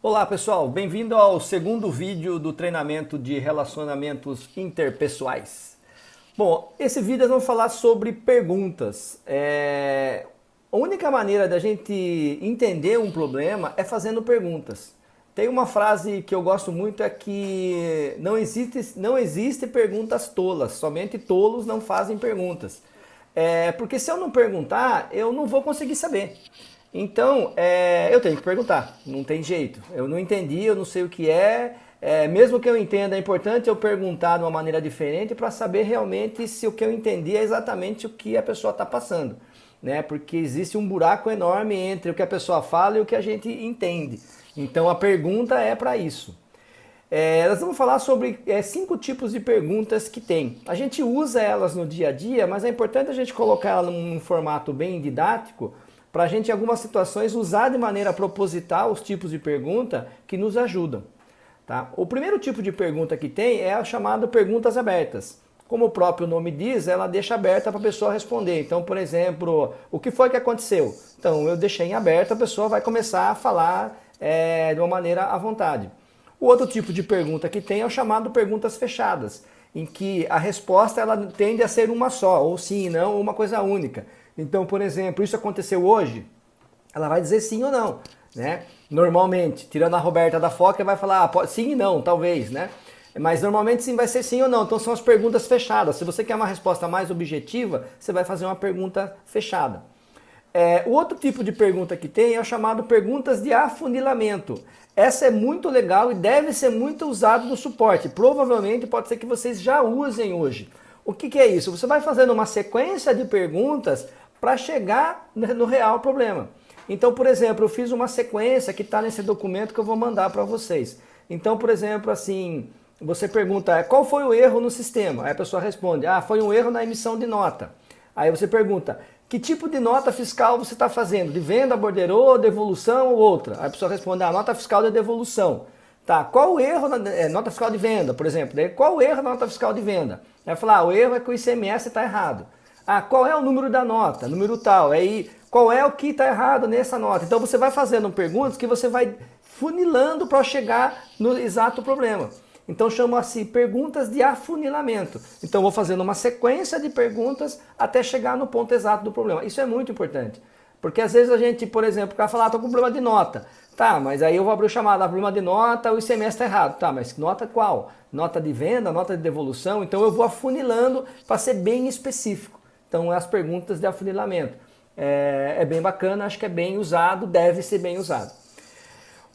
Olá pessoal, bem-vindo ao segundo vídeo do treinamento de relacionamentos interpessoais. Bom, esse vídeo nós vamos falar sobre perguntas. A única maneira da gente entender um problema é fazendo perguntas. Tem uma frase que eu gosto muito, é que não existe perguntas tolas, somente tolos não fazem perguntas. Porque se eu não perguntar, eu não vou conseguir saber. Então, eu tenho que perguntar, não tem jeito. Eu não entendi, eu não sei o que mesmo que eu entenda, é importante eu perguntar de uma maneira diferente para saber realmente se o que eu entendi é exatamente o que a pessoa está passando. Né? Porque existe um buraco enorme entre o que a pessoa fala e o que a gente entende. Então, a pergunta é para isso. Nós vamos falar sobre 5 tipos de perguntas que tem. A gente usa elas no dia a dia, mas é importante a gente colocar elas num formato bem didático, para a gente, em algumas situações, usar de maneira proposital os tipos de pergunta que nos ajudam. Tá? O primeiro tipo de pergunta que tem é a chamada perguntas abertas. Como o próprio nome diz, ela deixa aberta para a pessoa responder. Então, por exemplo, o que foi que aconteceu? Então, eu deixei em aberto, a pessoa vai começar a falar de uma maneira à vontade. O outro tipo de pergunta que tem é o chamado perguntas fechadas, em que a resposta ela tende a ser uma só, ou sim, não, ou uma coisa única. Então, por exemplo, isso aconteceu hoje? Ela vai dizer sim ou não, né? Normalmente, tirando a Roberta da Foca, vai falar sim e não, talvez, né? Mas normalmente sim vai ser sim ou não. Então são as perguntas fechadas. Se você quer uma resposta mais objetiva, você vai fazer uma pergunta fechada. O outro tipo de pergunta que tem é o chamado perguntas de afunilamento. Essa é muito legal e deve ser muito usado no suporte. Provavelmente pode ser que vocês já usem hoje. O que é isso? Você vai fazendo uma sequência de perguntas para chegar no real problema. Então, por exemplo, eu fiz uma sequência que está nesse documento que eu vou mandar para vocês. Então, por exemplo, assim, você pergunta qual foi o erro no sistema? Aí a pessoa responde, foi um erro na emissão de nota. Aí você pergunta, que tipo de nota fiscal você está fazendo? De venda, borderô, devolução ou outra? Aí a pessoa responde, nota fiscal de devolução. Tá, qual o erro na nota fiscal de venda, por exemplo? Qual o erro na nota fiscal de venda? Aí falar, o erro é que o ICMS está errado. Qual é o número da nota? Número tal. Aí, qual é o que está errado nessa nota? Então você vai fazendo perguntas que você vai funilando para chegar no exato problema. Então chama-se perguntas de afunilamento. Então vou fazendo uma sequência de perguntas até chegar no ponto exato do problema. Isso é muito importante. Porque às vezes a gente, por exemplo, vai falar, estou com problema de nota. Tá, mas aí eu vou abrir o chamado, problema de nota, o ICMS está errado. Tá, mas nota qual? Nota de venda, nota de devolução? Então eu vou afunilando para ser bem específico. Então as perguntas de afunilamento. É bem bacana, acho que é bem usado, deve ser bem usado.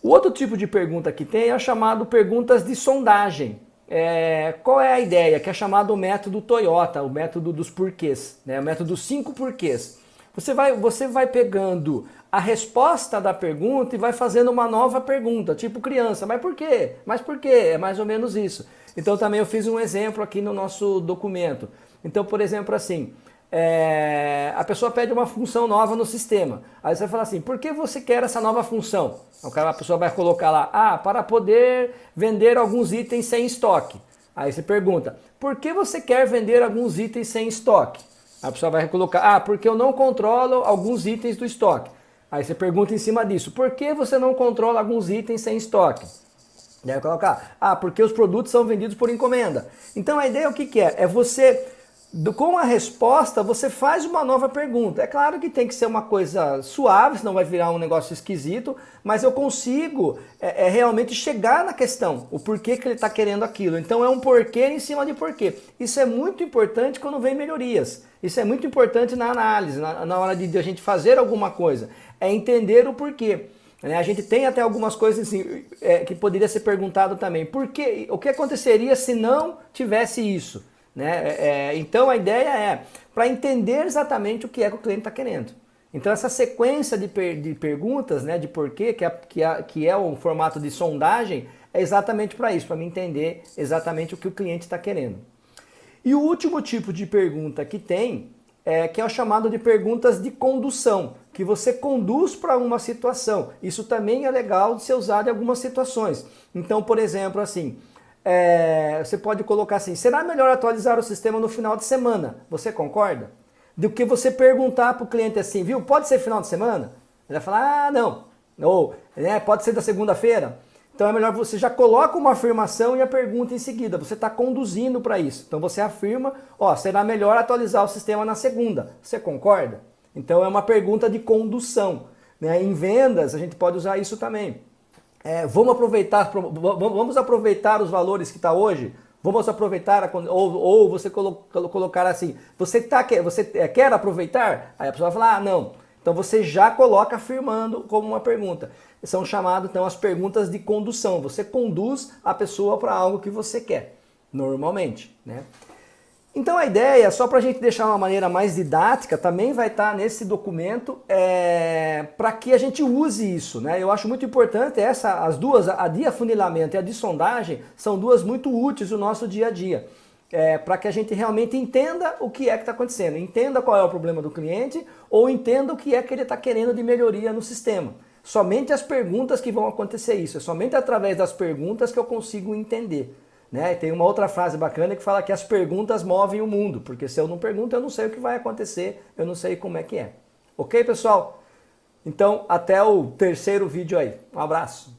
O outro tipo de pergunta que tem é chamado perguntas de sondagem. Qual é a ideia? Que é chamado o método Toyota, o método dos porquês, né? O método 5 porquês. Você vai pegando a resposta da pergunta e vai fazendo uma nova pergunta, tipo criança, mas por quê? Mas por quê? É mais ou menos isso. Então também eu fiz um exemplo aqui no nosso documento. Então, por exemplo, assim, a pessoa pede uma função nova no sistema. Aí você vai falar assim, por que você quer essa nova função? A pessoa vai colocar lá, para poder vender alguns itens sem estoque. Aí você pergunta, por que você quer vender alguns itens sem estoque? A pessoa vai colocar, porque eu não controlo alguns itens do estoque. Aí você pergunta em cima disso, por que você não controla alguns itens sem estoque? Deve colocar, porque os produtos são vendidos por encomenda. Então a ideia o que é? É você, com a resposta, você faz uma nova pergunta. É claro que tem que ser uma coisa suave, senão vai virar um negócio esquisito, mas eu consigo realmente chegar na questão, o porquê que ele está querendo aquilo. Então é um porquê em cima de porquê. Isso é muito importante quando vem melhorias. Isso é muito importante na análise, na hora de a gente fazer alguma coisa. É entender o porquê. A gente tem até algumas coisas assim, que poderia ser perguntado também. O que aconteceria se não tivesse isso? Então a ideia é para entender exatamente o que é que o cliente está querendo. Então essa sequência de perguntas, de porquê, que é o formato de sondagem, é exatamente para isso, para me entender exatamente o que o cliente está querendo. E o último tipo de pergunta que tem que é o chamado de perguntas de condução, que você conduz para uma situação. Isso também é legal de ser usado em algumas situações. Então, por exemplo, assim, você pode colocar assim, será melhor atualizar o sistema no final de semana? Você concorda? Do que você perguntar para o cliente assim, viu, pode ser final de semana? Ele vai falar, não. Ou, né, pode ser da segunda-feira. Então é melhor você já coloca uma afirmação e a pergunta em seguida. Você está conduzindo para isso. Então você afirma, ó, será melhor atualizar o sistema na segunda. Você concorda? Então é uma pergunta de condução. Né? Em vendas a gente pode usar isso também. Vamos aproveitar os valores que está hoje? Vamos aproveitar, ou você colocar assim, você quer aproveitar? Aí a pessoa vai falar, não. Então você já coloca afirmando como uma pergunta. São chamadas então as perguntas de condução. Você conduz a pessoa para algo que você quer, normalmente, né? Então a ideia, só para a gente deixar uma maneira mais didática, também vai estar nesse documento para que a gente use isso, né? Eu acho muito importante as duas, a de afunilamento e a de sondagem, são duas muito úteis no nosso dia a dia. Para que a gente realmente entenda o que é que está acontecendo, entenda qual é o problema do cliente ou entenda o que é que ele está querendo de melhoria no sistema. Somente as perguntas que vão acontecer isso, é somente através das perguntas que eu consigo entender. Né? Tem uma outra frase bacana que fala que as perguntas movem o mundo, porque se eu não pergunto, eu não sei o que vai acontecer, eu não sei como é que é. Ok, pessoal? Então, até o terceiro vídeo aí. Um abraço.